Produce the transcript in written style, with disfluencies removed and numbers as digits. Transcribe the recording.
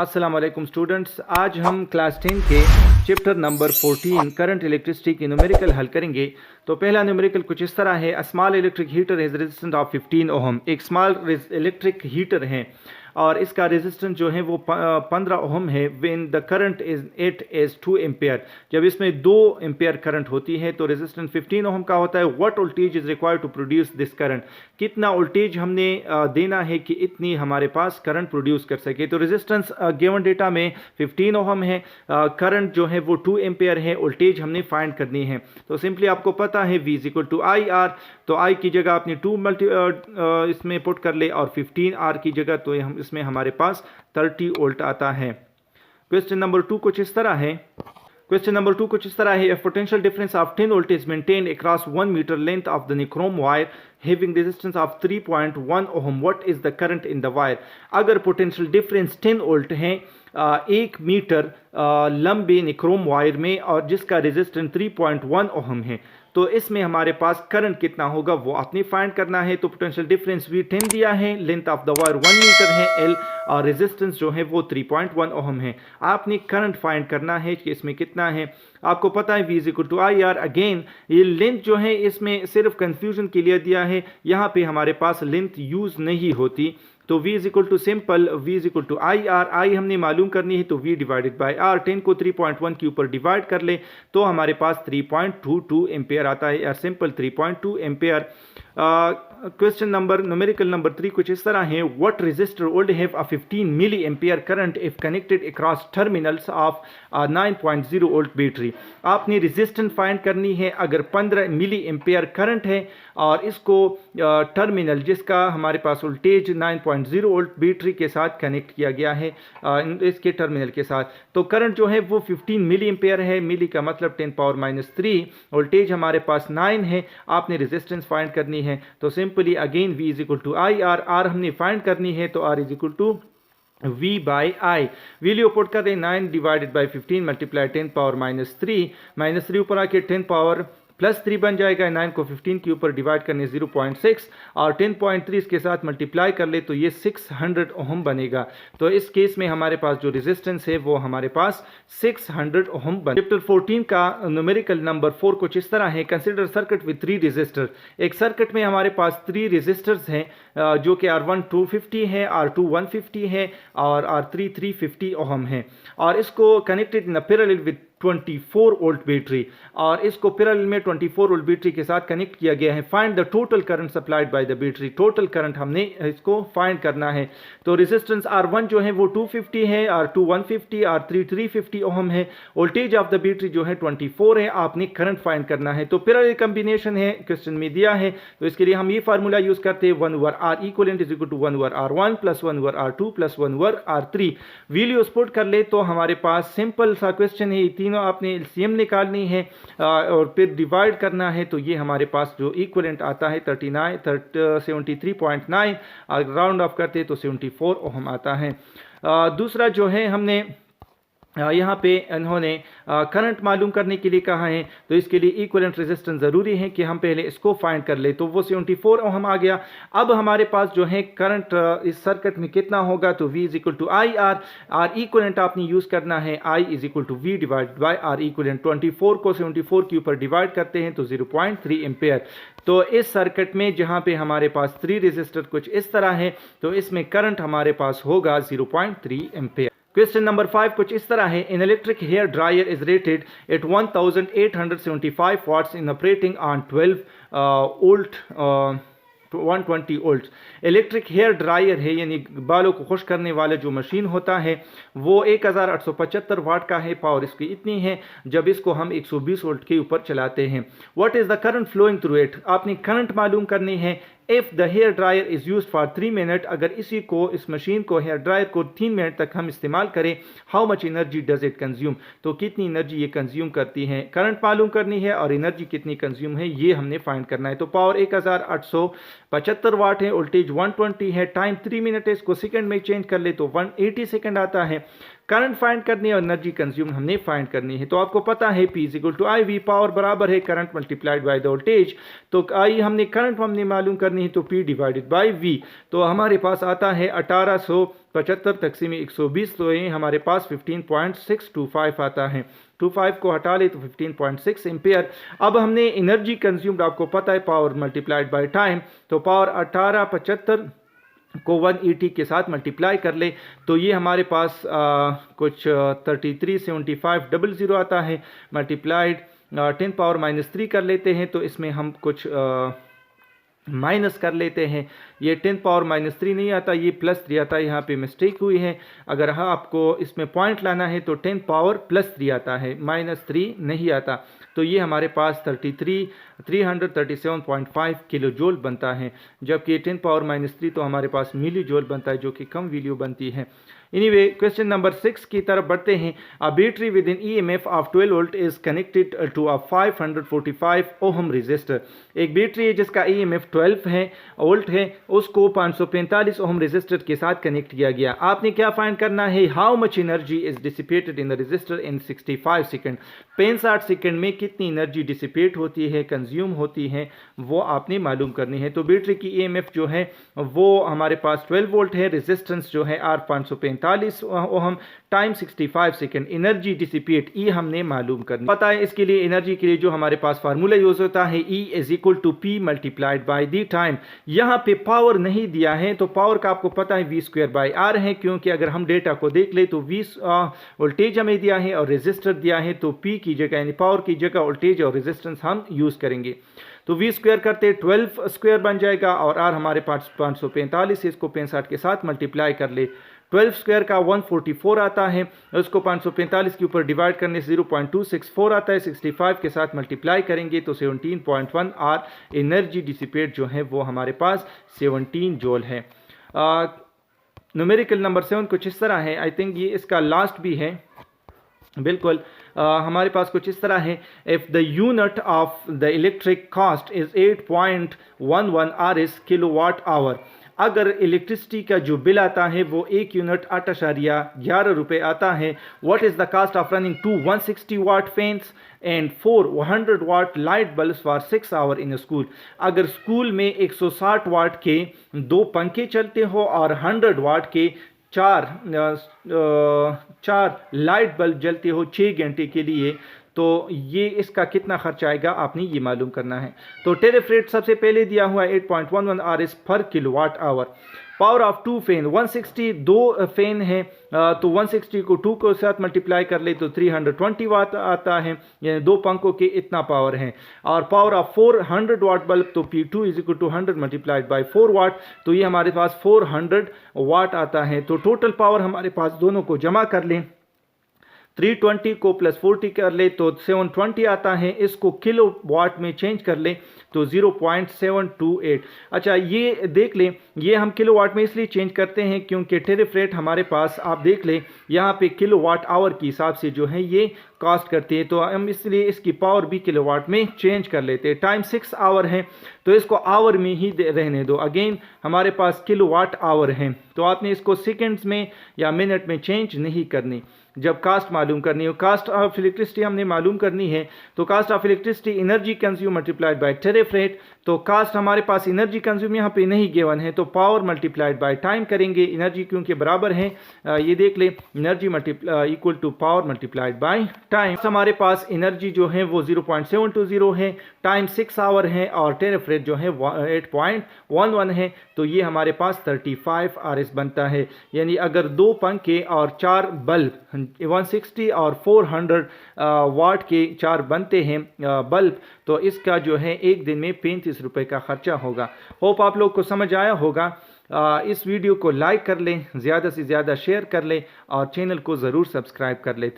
अस्सलाम वालेकुम स्टूडेंट्स, आज हम क्लास 10 के चैप्टर नंबर 14 करंट इलेक्ट्रिसिटी की न्यूमेरिकल हल करेंगे। तो पहला न्यूमेरिकल कुछ इस तरह है। A small electric heater has resistance of 15 ohm. एक स्मॉल इलेक्ट्रिक हीटर है और इसका रेजिस्टेंस जो है वो 15 ओहम है। When the current is it is 2 ampere, जब इसमें 2 एम्पेयर करंट होती है तो रेजिस्टेंस 15 ओहम का होता है। What voltage is required to produce this current, कितना वोल्टेज हमने देना है कि इतनी हमारे पास करंट प्रोड्यूस कर सके। तो रेजिस्टेंस गिवन डेटा में 15 ओहम है, करंट जो है वो 2 एम्पेयर है, वोल्टेज हमने फाइंड करनी है। तो सिंपली आपको पता है V is equal to I R, तो I की जगह आपने 2 इसमें पुट कर ले और 15 R की जगह, तो हम इसमें हमारे पास 30 वोल्ट आता है। क्वेश्चन नंबर 2 कुछ इस तरह है। Question number 2 कुछ इस तरह है। A potential difference of 10 volt is maintained across 1 meter length of the nichrome wire having resistance of 3.1 ohm. What is the current in the wire? अगर potential difference 10 volt है 1 मीटर लंबे nichrome wire में और जिसका resistance 3.1 ohm है, तो इसमें हमारे पास करंट कितना होगा वो आपने फाइंड करना है। तो पोटेंशियल डिफरेंस भी 10 दिया है, length of the wire 1 metre है L और रेजिस्टेंस जो है वो 3.1 ओहम है। आपने करंट फाइंड करना है कि इसमें कितना है। आपको पता है V is equal to I R. Again ये लेंथ जो है इसमें सिर्फ कंफ्यूजन के लिए दिया है, यहाँ पे हमारे पास लेंथ यूज नहीं होती। तो V is equal to simple V is equal to I R. I हमने मालूम करनी है तो V डिवाइडेड बाई आर। 10 को 3.1 के ऊपर डिवाइड कर ले तो हमारे पास 3.22 एम्पेयर आता है, या simple 3.2 ampere. Question number numerical number 3 कुछ इस तरह है। What resistor would have a 15 milli ampere current if connected across terminals of 9.0 volt battery. आपने रेजिस्टेंस फाइंड करनी है अगर 15 मिली एम्पेयर करंट है और इसको टर्मिनल जिसका हमारे पास वोल्टेज 9.0 वोल्ट बैटरी के साथ कनेक्ट किया गया है इसके टर्मिनल के साथ, तो करंट जो है वो 15 मिली एम्पेयर है। मिली का मतलब 10 पावर माइनस 3, वोल्टेज हमारे पास 9 है, आपने रेजिस्टेंस फाइंड करनी है। तो simply again V is equal to I R. R हमने फाइंड करनी है तो R is equal to V by I. Value put कर दें 9 divided by 15 multiply 10 power minus 3, minus 3 ऊपर आके 10 पावर प्लस 3 बन जाएगा। 9 को 15 के ऊपर डिवाइड करने 0.6 और 10.3 इसके साथ मल्टीप्लाई कर ले तो ये 600 ओहम बनेगा। तो इस केस में हमारे पास जो रेजिस्टेंस है वो हमारे पास 600 ओहम बने। चैप्टर 14 का न्यूमेरिकल नंबर 4 कुछ इस तरह है। Consider circuit with 3 resistor. एक सर्किट में हमारे पास 3 रेजिस्टर्स हैं जो कि R1 250 है, R2 150 है और R3 350 ओहम है, और इसको connected in parallel with 24 volt battery, और इसको पैरेलल में 24 वोल्ट बैटरी के साथ कनेक्ट किया गया है। Find the total current supplied by the battery. Total current हमने इसको फाइंड करना है। तो रेजिस्टेंस R1 जो है वो 250 है, R2 150, R3 350 ओहम है। वोल्टेज ऑफ द बैटरी जो है 24 है। आपने करंट फाइंड करना है। तो पैरेलल कॉम्बिनेशन है, क्वेश्चन में दिया है, तो इसके लिए हम ये फार्मूला यूज करते हैं 1 over R equivalent is equal to 1 over R1 plus 1 over R2 plus 1 over R3। Values put कर ले तो हमारे पास सिंपल सा क्वेश्चन है। तीनों आपने एलसीएम निकालनी है और फिर डिवाइड करना है, तो ये हमारे पास जो इक्विवेलेंट आता है 73.9, राउंड ऑफ करते तो 74 ओहम आता है। दूसरा जो है हमने यहाँ पे इन्होंने करंट मालूम करने के लिए कहा है, तो इसके लिए इक्विवेलेंट रेजिस्टेंस ज़रूरी है कि हम पहले इसको फाइंड कर ले। तो वो 74 ओहम आ गया। अब हमारे पास जो है करंट इस सर्किट में कितना होगा, तो V is equal to I R. R equivalent आपने यूज़ करना है I is equal to V divide by R equivalent. 24 को 74 के ऊपर डिवाइड करते हैं तो 0.3 एम्पेयर। तो इस सर्किट में जहाँ पे हमारे पास 3 रेजिस्टर कुछ इस तरह है, तो इसमें करंट हमारे पास होगा 0.3 एम्पेयर। क्वेश्चन नंबर 5 कुछ इस तरह है। In electric hair dryer is rated at 1875 watts in operating on 12 volt 120 volt. Electric hair dryer है, यानी बालों को खुश करने वाला जो मशीन होता है वो 1875 वाट का है। पावर इसकी इतनी है जब इसको हम 120 वोल्ट के ऊपर चलाते हैं। What is the current flowing through it. आपने करंट मालूम करनी है। If the hair dryer is used for 3 minute, अगर इस मशीन को हेयर ड्रायर को 3 मिनट तक हम इस्तेमाल करें, how much energy does it consume, तो कितनी एनर्जी ये कंज्यूम करती है। करंट मालूम करनी है और एनर्जी कितनी कंज्यूम है ये हमने फाइंड करना है। तो पावर 1875 वाट है, वोल्टेज 120 है, टाइम 3 मिनट है, इसको सेकंड में चेंज कर ले तो 180 सेकंड आता है। करंट फाइंड करनी है और एनर्जी कंज्यूम हमने फाइंड करनी है। तो आपको पता है P is equal to I V, power बराबर है current multiplied by the voltage. तो आई हमने करंट हमने मालूम करनी है, तो P डिवाइडेड बाय V। तो हमारे पास आता है 1875 तकसीम 120, तो ये हमारे पास 15.625 आता है। 25 को हटा ले तो 15.6 एम्पियर। अब हमने एनर्जी कंज्यूम्ड आपको पता है पावर मल्टीप्लाइड बाय टाइम, तो पावर 1875 को 180 के साथ मल्टीप्लाई कर ले तो ये हमारे पास कुछ 337500 आता है। मल्टीप्लाइड 10 पावर -3 कर लेते हैं, तो इसमें हम कुछ माइनस कर लेते हैं। ये 10 पावर -3 नहीं आता, ये +3 आता है, यहाँ पे मिस्टेक हुई है। अगर हाँ आपको इसमें पॉइंट लाना है तो 10 पावर +3 आता है, -3 नहीं आता। तो ये हमारे पास 337.5 किलो जूल बनता है, जबकि 10 पावर -3 तो हमारे पास मिली जूल बनता है, जो कि कम वैल्यू बनती है। एनीवे, क्वेश्चन नंबर 6 की तरफ बढ़ते हैं। A battery with in EMF of 12 volt is connected to a 545 ohm resistor. एक बैटरी है जिसका EMF 12 वोल्ट है, उसको 545 ओहम रेजिस्टर के साथ कनेक्ट किया गया। आपने क्या फाइंड करना है? How much energy is dissipated in the resistor in 65 second. 65 second में कितनी एनर्जी डिसिपेट होती है, कंज्यूम होती है, वो आपने मालूम करनी है। तो बैटरी की EMF जो है वो हमारे पास 12 वोल्ट है, रेजिस्टेंस जो है R 545 ohm, time 65 second, energy dissipate E हमने मालूम करनी पता है। इसके लिए एनर्जी के लिए जो हमारे पास फार्मूला यूज होता है E is equal to P multiplied by the time. यहाँ पे पावर नहीं दिया है, तो पावर का आपको पता है V² बाय R है, क्योंकि अगर हम डेटा को देख ले तो 20 वोल्टेज हमें दिया है और रेजिस्टर दिया है, तो P की जगह यानी पावर की जगह वोल्टेज और रेजिस्टेंस हम यूज करेंगे। तो V² करते 12 स्क्वायर बन जाएगा और R हमारे पास 545 है, इसको 65 के साथ मल्टीप्लाई कर ले। 12 स्क्वायर का 144 आता है, उसको 545 के ऊपर डिवाइड करने से 0.264 आता है। 65 के साथ मल्टीप्लाई करेंगे तो 17.1 R एनर्जी डिसिपेट जो है वो हमारे पास 17 जूल है। न्यूमेरिकल नंबर 7 कुछ इस तरह है, आई थिंक ये इसका लास्ट भी है। बिल्कुल हमारे पास कुछ इस तरह है। If the unit of the electric cost is 8.11 RS kilowatt hour. अगर इलेक्ट्रिसिटी का जो बिल आता है वो 1 यूनिट 8.11 रुपये आता है। What is the cost of running 2 160 watt fans and 4 100 watt light bulb for 6 hour in school. अगर स्कूल में 160 वाट के 2 पंखे चलते हो और 100 वाट के चार लाइट बल्ब जलते हो 6 घंटे के लिए, तो ये इसका कितना खर्च आएगा आपने ये मालूम करना है। तो टेरिफ रेट सबसे पहले दिया हुआ है 8.11 RS पर kilowatt hour. Power of 2 fan 160, 2 fan है, तो 160 को 2 के साथ मल्टीप्लाई कर ले तो 320 वाट आता है, यानी 2 पंखों के इतना पावर है। और पावर ऑफ 400 वाट बल्ब, तो P2 is equal to 100 multiplied by 4 watt, तो ये हमारे पास 400 वाट आता है। तो टोटल पावर हमारे पास दोनों को जमा कर लें, 320 को +40 कर ले तो 720 आता है। इसको किलो वाट में चेंज कर ले तो 0.728। अच्छा ये देख लें, ये हम किलो वाट में इसलिए चेंज करते हैं क्योंकि टेरिफ रेट हमारे पास आप देख लें यहाँ पे किलो वाट आवर के हिसाब से जो है ये कॉस्ट करती है, तो हम इसलिए इसकी पावर भी किलो वाट में चेंज कर लेते हैं। टाइम 6 आवर है तो इसको आवर में ही रहने दो। अगेन हमारे पास किलो वाट आवर है, तो आपने इसको सेकेंड्स में या मिनट में चेंज नहीं करनी। जब कास्ट मालूम करनी हो, कास्ट ऑफ इलेक्ट्रिसिटी हमने मालूम करनी है, तो cost of electricity energy consume multiplied by tariff rate. तो कास्ट हमारे पास एनर्जी कंज्यूम यहाँ पे नहीं गिवन है, तो पावर मल्टीप्लाइड बाय टाइम करेंगे। एनर्जी क्योंकि बराबर है, ये देख ले, energy equal to power multiplied by time. हमारे पास एनर्जी जो है वो 0.720 है, टाइम 6 आवर है और टेरिफ रेट जो है 8.11 है, तो ये हमारे पास 35 RS बनता है। यानी अगर 2 पंखे और 4 बल्ब 160 और 400 वाट के 4 बनते हैं बल्ब, तो इसका जो है एक दिन में 35 रुपए का खर्चा होगा। होप आप लोग को समझ आया होगा। इस वीडियो को लाइक कर लें, ज़्यादा से ज़्यादा शेयर कर लें और चैनल को ज़रूर सब्सक्राइब कर लेते हैं।